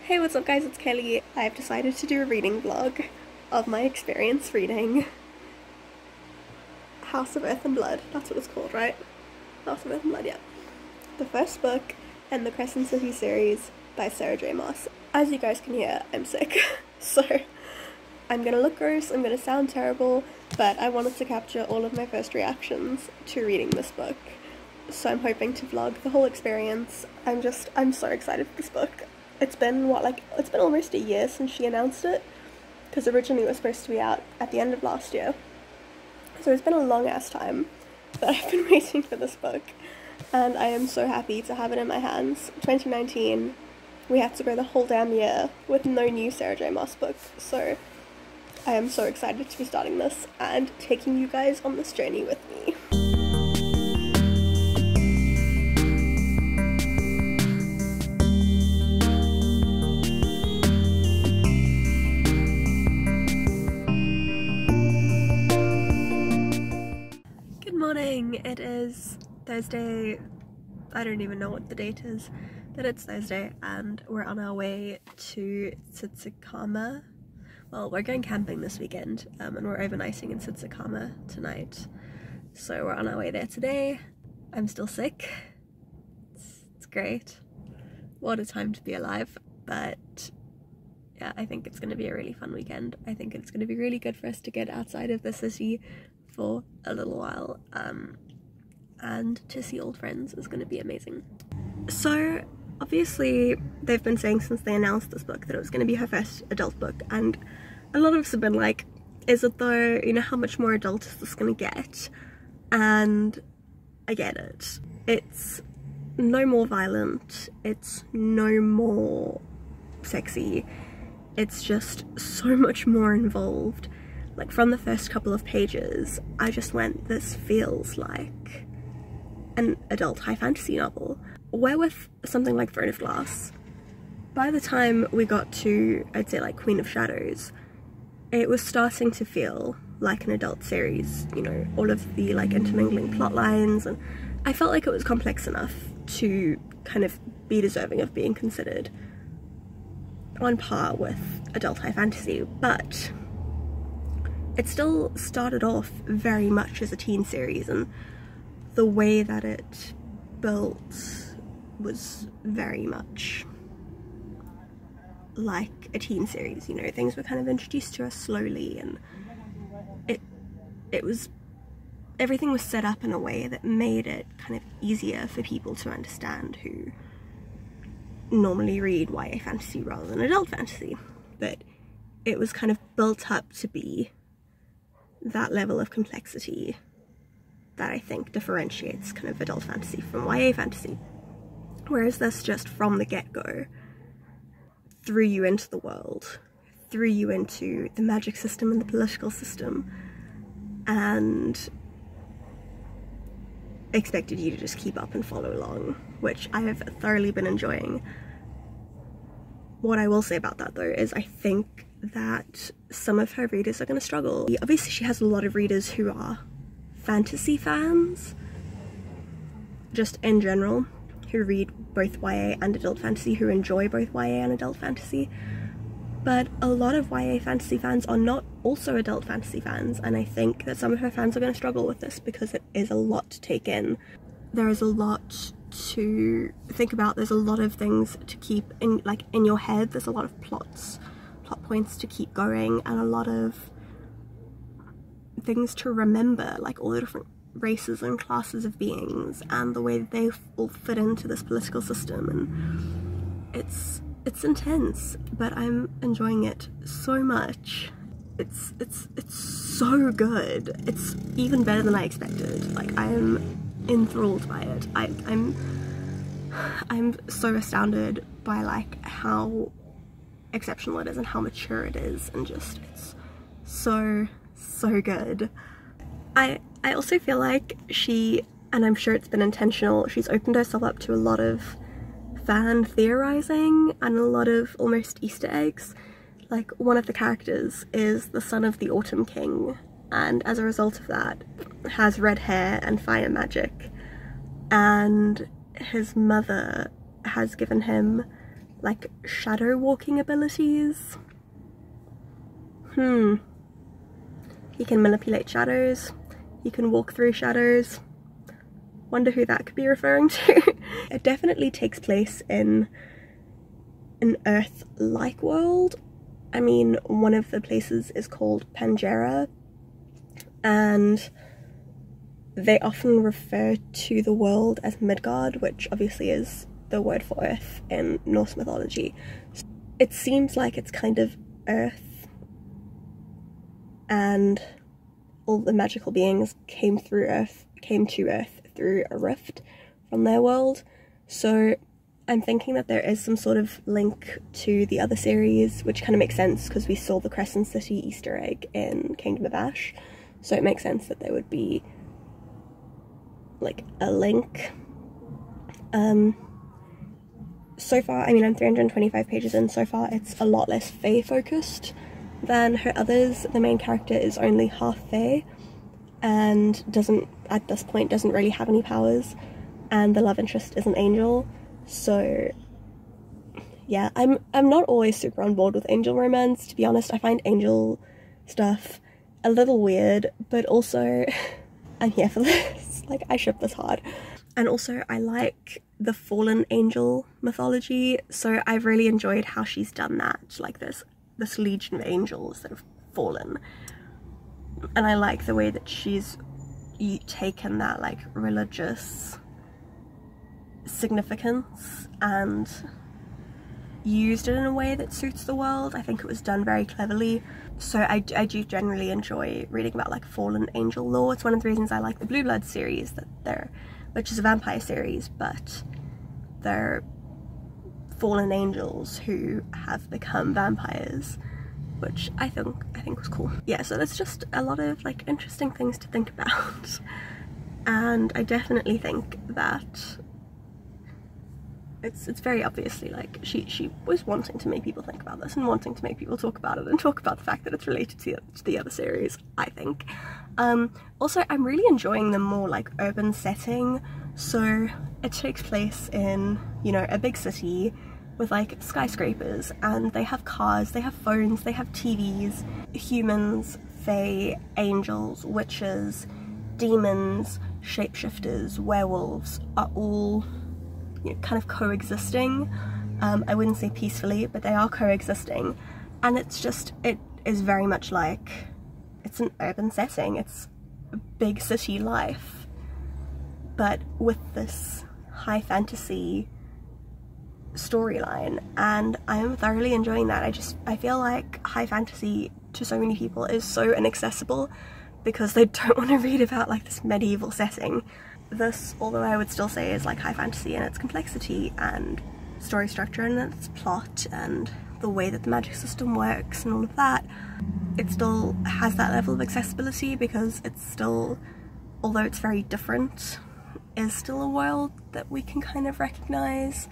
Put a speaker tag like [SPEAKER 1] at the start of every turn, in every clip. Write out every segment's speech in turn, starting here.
[SPEAKER 1] Hey, what's up guys, it's Kelly. I've decided to do a reading vlog of my experience reading House of Earth and Blood. That's what it's called, right? House of Earth and Blood, yeah. The first book in the Crescent City series by Sarah J Maas. As you guys can hear, I'm sick. So I'm gonna look gross, I'm gonna sound terrible, but I wanted to capture all of my first reactions to reading this book. So I'm hoping to vlog the whole experience. I'm so excited for this book. It's been it's been almost a year since she announced it, because originally it was supposed to be out at the end of last year. So it's been a long ass time that I've been waiting for this book, and I am so happy to have it in my hands. 2019, we had to go the whole damn year with no new Sarah J Maas book, so I am so excited to be starting this and taking you guys on this journey with me. It is Thursday. I don't even know what the date is, but it's Thursday and we're on our way to Tsutsukhama. Well, we're going camping this weekend and we're overnighting in Tsutsukhama tonight. So we're on our way there today. I'm still sick. It's great. What a time to be alive. But yeah, I think it's going to be a really fun weekend. I think it's going to be really good for us to get outside of the city for a little while, and to see old friends is going to be amazing. So obviously they've been saying since they announced this book that it was going to be her first adult book, and a lot of us have been like, is it though? You know, how much more adult is this going to get? And I get it. It's no more violent, it's no more sexy, it's just so much more involved. Like, from the first couple of pages, I just went, this feels like an adult high fantasy novel. Where with something like Throne of Glass, by the time we got to, I'd say, like Queen of Shadows, it was starting to feel like an adult series, you know, all of the like intermingling plot lines, and I felt like it was complex enough to kind of be deserving of being considered on par with adult high fantasy, but it still started off very much as a teen series, and the way that it built was very much like a teen series, you know, things were kind of introduced to us slowly, and everything was set up in a way that made it kind of easier for people to understand who normally read YA fantasy rather than adult fantasy. But it was kind of built up to be that level of complexity that I think differentiates kind of adult fantasy from YA fantasy. Whereas this just from the get-go threw you into the world, threw you into the magic system and the political system, and expected you to just keep up and follow along, which I have thoroughly been enjoying. What I will say about that though is I think that some of her readers are going to struggle. Obviously she has a lot of readers who are fantasy fans, just in general, who read both YA and adult fantasy, who enjoy both YA and adult fantasy, but a lot of YA fantasy fans are not also adult fantasy fans, and I think that some of her fans are going to struggle with this because it is a lot to take in. There is a lot to think about, there's a lot of things to keep in your head, there's a lot of plot points to keep going, and a lot of things to remember, like all the different races and classes of beings and the way that they all fit into this political system, and it's intense, but I'm enjoying it so much. It's so good. It's even better than I expected. Like, I am enthralled by it. I'm so astounded by like how exceptional it is and how mature it is, and just it's so good. I also feel like she, and I'm sure it's been intentional, she's opened herself up to a lot of fan theorizing and a lot of almost Easter eggs. Like, one of the characters is the son of the Autumn King, and as a result of that has red hair and fire magic, and his mother has given him like shadow walking abilities. He can manipulate shadows, he can walk through shadows. Wonder who that could be referring to. It definitely takes place in an Earth-like world. I mean, one of the places is called Pangera, and they often refer to the world as Midgard, which obviously is the word for Earth in Norse mythology. It seems like it's kind of Earth, and all the magical beings came to Earth through a rift from their world. So I'm thinking that there is some sort of link to the other series, which kind of makes sense because we saw the Crescent City Easter egg in Kingdom of Ash, so it makes sense that there would be like a link. So far, I mean, I'm 325 pages in, so far it's a lot less Fae focused than her others. The main character is only half Fae and at this point doesn't really have any powers, and the love interest is an angel. So yeah, I'm not always super on board with angel romance, to be honest. I find angel stuff a little weird, but also I'm here for this. Like, I ship this hard. And also I like the fallen angel mythology, so I've really enjoyed how she's done that, like this legion of angels that have fallen. And I like the way that she's taken that like religious significance and used it in a way that suits the world. I think it was done very cleverly. So I do generally enjoy reading about like fallen angel lore. It's one of the reasons I like the Blue Blood series, which is a vampire series, but they're fallen angels who have become vampires, which I think was cool. Yeah, so there's just a lot of like interesting things to think about, and I definitely think that it's very obviously like she was wanting to make people think about this and wanting to make people talk about it and talk about the fact that it's related to the other series, I think. Also, I'm really enjoying the more like urban setting. So it takes place in, you know, a big city with like skyscrapers, and they have cars, they have phones, they have TVs. Humans, fae, angels, witches, demons, shapeshifters, werewolves are all, you know, kind of coexisting. I wouldn't say peacefully, but they are coexisting, and it is very much like, it's an urban setting, it's a big city life, but with this high fantasy storyline, and I'm thoroughly enjoying that. I feel like high fantasy to so many people is so inaccessible because they don't want to read about like this medieval setting. This, although I would still say, is like high fantasy in its complexity and story structure and its plot and the way that the magic system works and all of that, it still has that level of accessibility because it's still, although it's very different, is still a world that we can kind of recognise.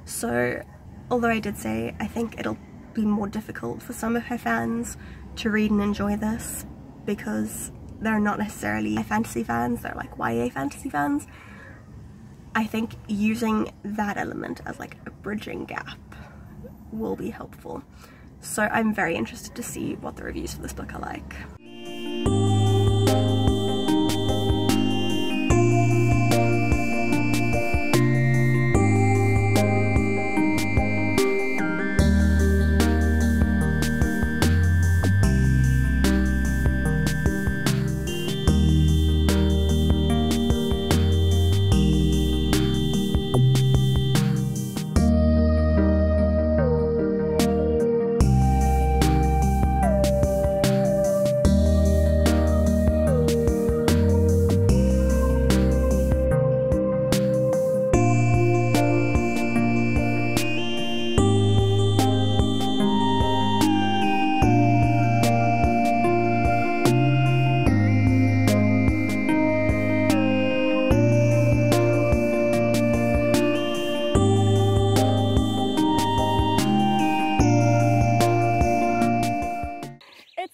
[SPEAKER 1] So although I did say I think it'll be more difficult for some of her fans to read and enjoy this because they're not necessarily fantasy fans, they're like YA fantasy fans, I think using that element as like a bridging gap will be helpful. So I'm very interested to see what the reviews for this book are like.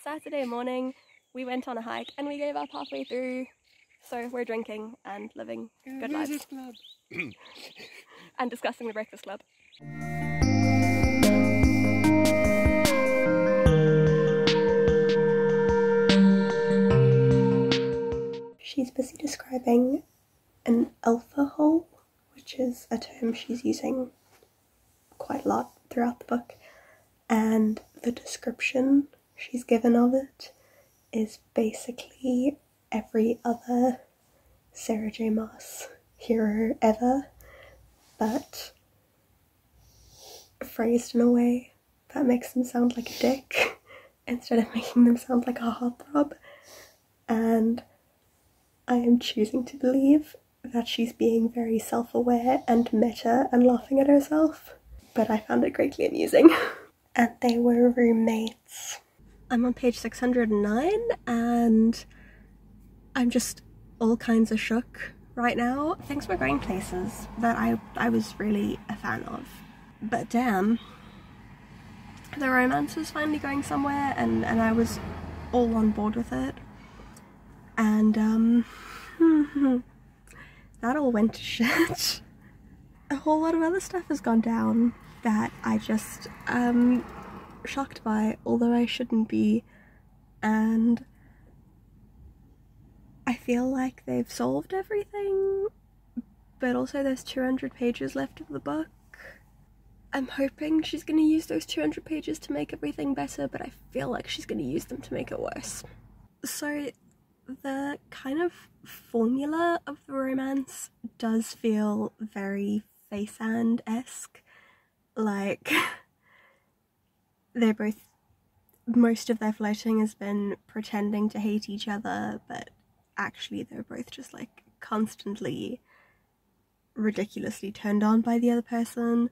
[SPEAKER 1] Saturday morning, we went on a hike and we gave up halfway through, so we're drinking and living good lives and discussing the Breakfast Club. she's busy describing an alpha hole, which is a term she's using quite a lot throughout the book, and the description she's given of it is basically every other Sarah J Maas hero ever, but phrased in a way that makes them sound like a dick instead of making them sound like a heartthrob. And I am choosing to believe that she's being very self-aware and meta and laughing at herself, but I found it greatly amusing. And they were roommates. I'm on page 609 and I'm just all kinds of shook right now. Things were going places that I was really a fan of. But damn, the romance was finally going somewhere, and I was all on board with it. And that all went to shit. A whole lot of other stuff has gone down that I just shocked by, although I shouldn't be, and I feel like they've solved everything, but also there's 200 pages left of the book. I'm hoping she's going to use those 200 pages to make everything better, but I feel like she's going to use them to make it worse. So the kind of formula of the romance does feel very Faceand-esque. Like, they're both, most of their flirting has been pretending to hate each other, but actually they're both just like constantly ridiculously turned on by the other person.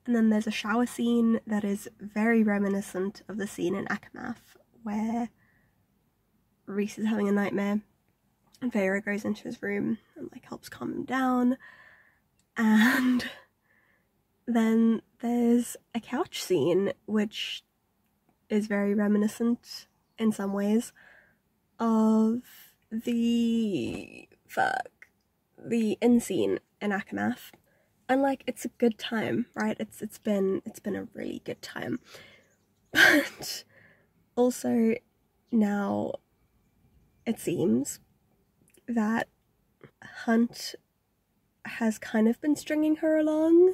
[SPEAKER 1] And then there's a shower scene that is very reminiscent of the scene in Akamath where Reese is having a nightmare and Vera goes into his room and like helps calm him down. And then there's a couch scene which is very reminiscent in some ways of the inn scene in Akamath. And like, it's a good time, right? It's been a really good time. But also now it seems that Hunt has kind of been stringing her along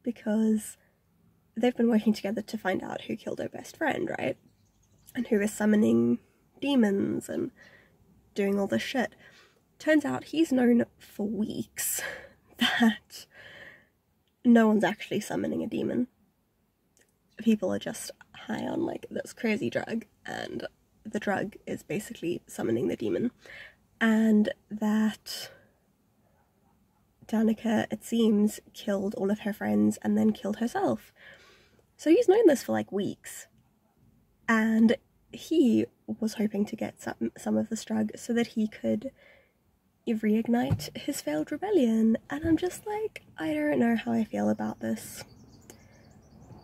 [SPEAKER 1] because they've been working together to find out who killed her best friend, right? And who is summoning demons and doing all this shit. Turns out he's known for weeks that no one's actually summoning a demon. People are just high on like this crazy drug, and the drug is basically summoning the demon. And that Danica, it seems, killed all of her friends and then killed herself. So he's known this for like weeks. And he was hoping to get some of this drug so that he could reignite his failed rebellion. And I'm just like, I don't know how I feel about this.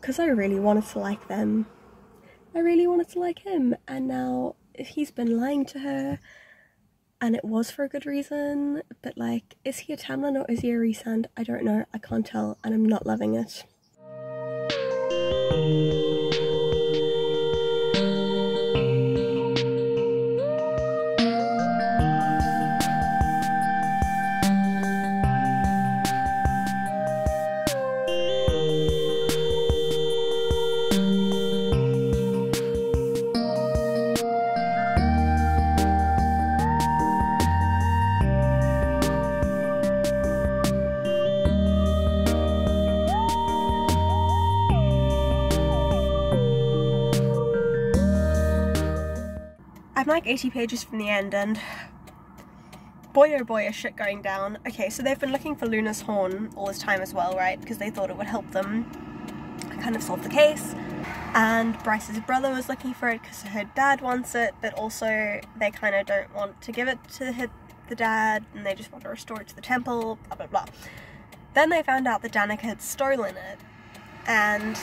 [SPEAKER 1] Because I really wanted to like them. I really wanted to like him. And now he's been lying to her. And it was for a good reason. But like, is he a Tamlin or is he a Rhysand? I don't know. I can't tell. And I'm not loving it. I'm like 80 pages from the end, and boy oh boy is shit going down. Okay, so they've been looking for Luna's horn all this time as well, right? Because they thought it would help them kind of solve the case. And Bryce's brother was looking for it because her dad wants it, but also they kind of don't want to give it to the dad, and they just want to restore it to the temple, blah blah blah. Then they found out that Danica had stolen it, and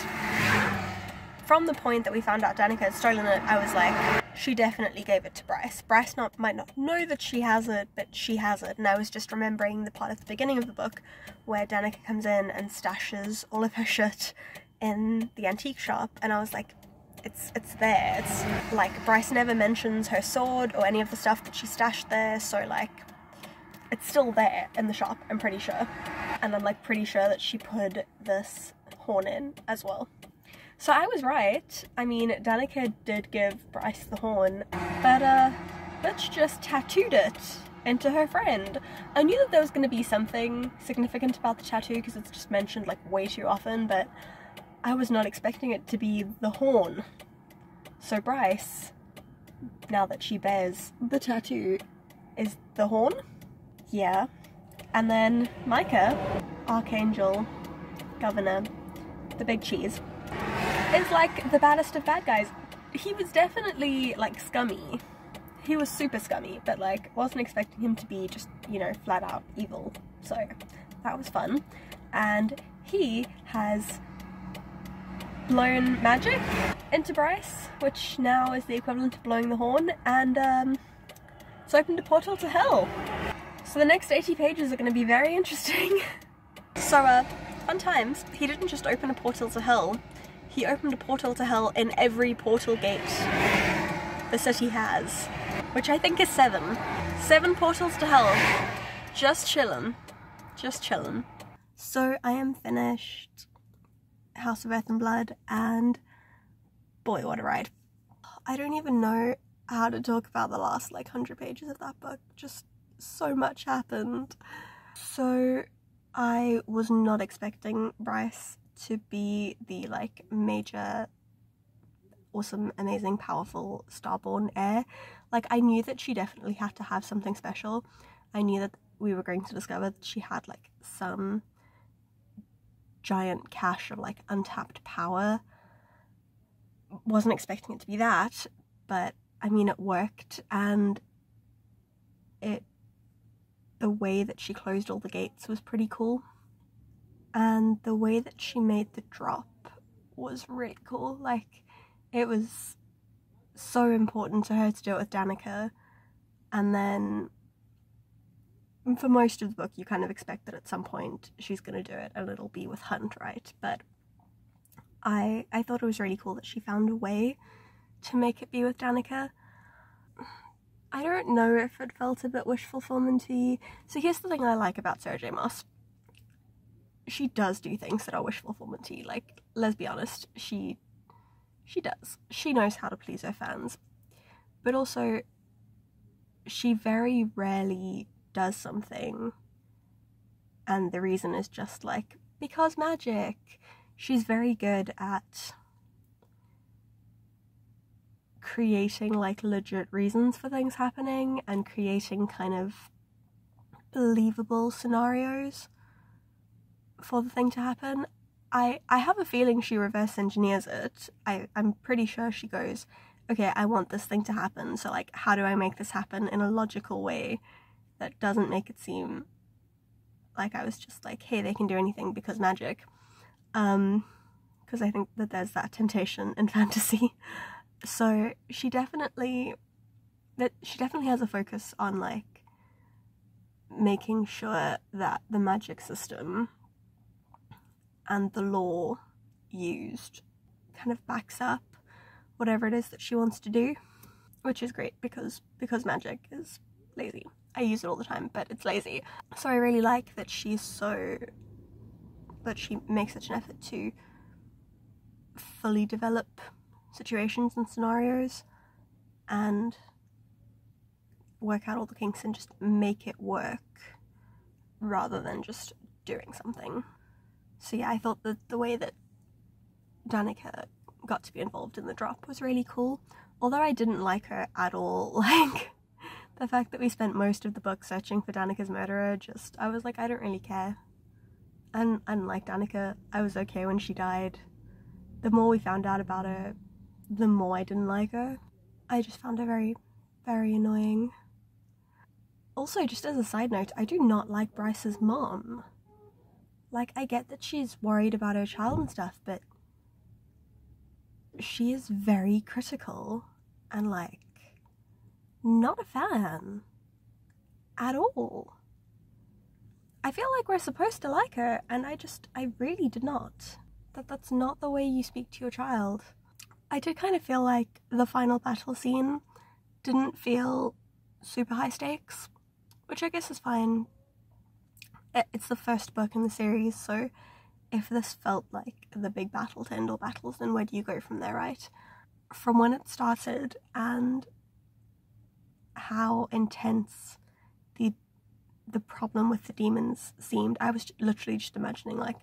[SPEAKER 1] from the point that we found out Danica had stolen it, I was like, she definitely gave it to Bryce. Bryce might not know that she has it, but she has it. And I was just remembering the part at the beginning of the book where Danica comes in and stashes all of her shit in the antique shop, and I was like, it's there. It's like Bryce never mentions her sword or any of the stuff that she stashed there, so like it's still there in the shop, I'm pretty sure. And I'm like pretty sure that she put this horn in as well. So I was right. I mean, Danica did give Bryce the horn, but bitch just tattooed it into her friend. I knew that there was going to be something significant about the tattoo because it's just mentioned like way too often, but I was not expecting it to be the horn. So Bryce, now that she bears the tattoo, is the horn? Yeah. And then Micah, Archangel, Governor, the big cheese, is like the baddest of bad guys. He was definitely like scummy. He was super scummy, but like wasn't expecting him to be just, you know, flat out evil. So that was fun. And he has blown magic into Bryce, which now is the equivalent of blowing the horn, and it's opened a portal to hell. So the next 80 pages are going to be very interesting. So fun times. He didn't just open a portal to hell, he opened a portal to hell in every portal gate the city has, which I think is 7. 7 portals to hell. Just chillin'. Just chillin'. So I am finished House of Earth and Blood, and boy, what a ride. I don't even know how to talk about the last like 100 pages of that book. Just so much happened. So I was not expecting Bryce to be the like major, awesome, amazing, powerful, starborn heir. Like I knew that she definitely had to have something special. I knew that we were going to discover that she had like some giant cache of like untapped power. Wasn't expecting it to be that, but I mean it worked, and the way that she closed all the gates was pretty cool, and the way that she made the drop was really cool. Like it was so important to her to do it with Danica, and then for most of the book you kind of expect that at some point she's going to do it and it'll be with Hunt, right? But I thought it was really cool that she found a way to make it be with Danica. I don't know if it felt a bit wish fulfillment-y. So here's the thing I like about Sarah J Maas. She does do things that are wish fulfillment-y. Like, let's be honest, she does. She knows how to please her fans. But also, she very rarely does something and the reason is just like, because magic. She's very good at creating like legit reasons for things happening and creating kind of believable scenarios for the thing to happen. I have a feeling she reverse engineers it. I'm pretty sure she goes, okay, I want this thing to happen, so like how do I make this happen in a logical way that doesn't make it seem like I was just like, hey, they can do anything because magic. Because I think that there's that temptation in fantasy. So she definitely has a focus on like making sure that the magic system and the law used kind of backs up whatever it is that she wants to do, which is great because magic is lazy. I use it all the time, but it's lazy. So I really like that she makes such an effort to fully develop situations and scenarios and work out all the kinks and just make it work rather than just doing something. So yeah, I thought that the way that Danica got to be involved in the drop was really cool. Although I didn't like her at all, like the fact that we spent most of the book searching for Danica's murderer, I was like, I don't really care. And I didn't like Danica. I was okay when she died. The more we found out about her, the more I didn't like her. I just found her very, very annoying. Also, just as a side note, I do not like Bryce's mom. Like, I get that she's worried about her child and stuff, but she is very critical and, like, not a fan at all. I feel like we're supposed to like her, and I really did not. That's not the way you speak to your child. I did kind of feel like the final battle scene didn't feel super high stakes, which I guess is fine. It's the first book in the series, so if this felt like the big battle to end all battles, then where do you go from there, right? From when it started and how intense the problem with the demons seemed, I was literally just imagining like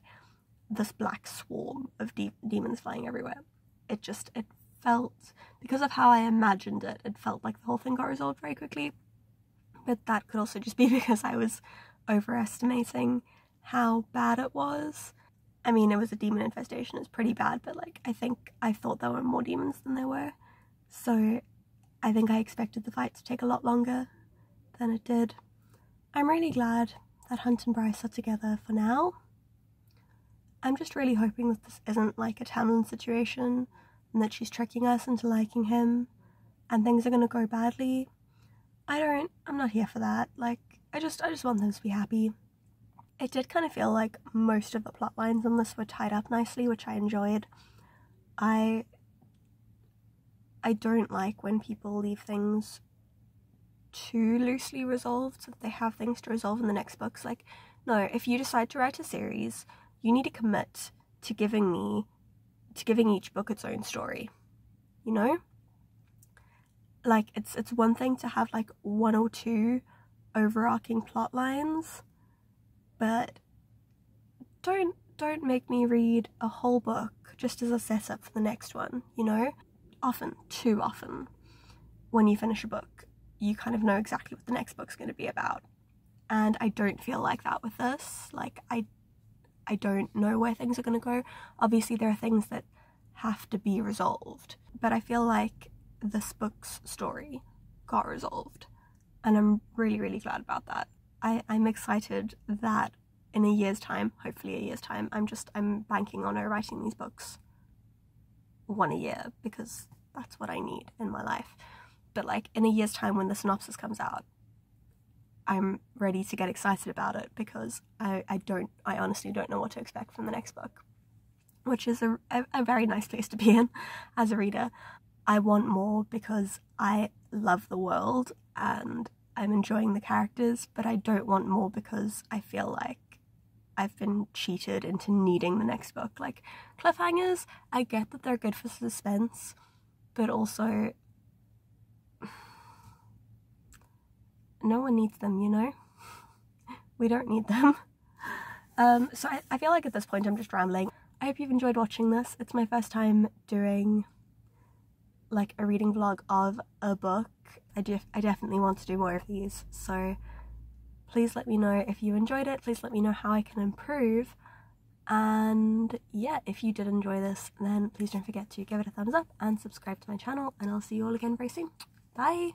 [SPEAKER 1] this black swarm of demons flying everywhere. It felt, because of how I imagined it, it felt like the whole thing got resolved very quickly. But that could also just be because I was overestimating how bad it was. I mean, it was a demon infestation, it's pretty bad, but like I thought there were more demons than there were. So I think I expected the fight to take a lot longer than it did. I'm really glad that Hunt and Bryce are together for now. I'm just really hoping that this isn't like a Tamlin situation and that she's tricking us into liking him and things are gonna go badly. I'm not here for that. Like, I just want them to be happy. It did kind of feel like most of the plot lines on this were tied up nicely, which I enjoyed. I don't like when people leave things too loosely resolved so that they have things to resolve in the next books. Like, no, if you decide to write a series, you need to commit to giving each book its own story, you know? Like, it's one thing to have like one or two overarching plot lines, but don't make me read a whole book just as a setup for the next one, you know? Too often, when you finish a book, you kind of know exactly what the next book's going to be about. And I don't feel like that with this. Like, I don't know where things are going to go. Obviously, there are things that have to be resolved, but I feel like this book's story got resolved, and I'm really, really glad about that. I'm excited that in a year's time, hopefully a year's time, I'm banking on her writing these books one a year, because that's what I need in my life. But like in a year's time, when the synopsis comes out, I'm ready to get excited about it, because I honestly don't know what to expect from the next book, which is a very nice place to be in as a reader. I want more because I love the world and I'm enjoying the characters, but I don't want more because I feel like I've been cheated into needing the next book. Like, cliffhangers, I get that they're good for suspense, but also no one needs them, you know? We don't need them. So I feel like at this point I'm just rambling. I hope you've enjoyed watching this. It's my first time doing like a reading vlog of a book. I definitely want to do more of these, so please let me know if you enjoyed it. Please let me know how I can improve. And yeah, if you did enjoy this, then please don't forget to give it a thumbs up and subscribe to my channel, and I'll see you all again very soon. Bye!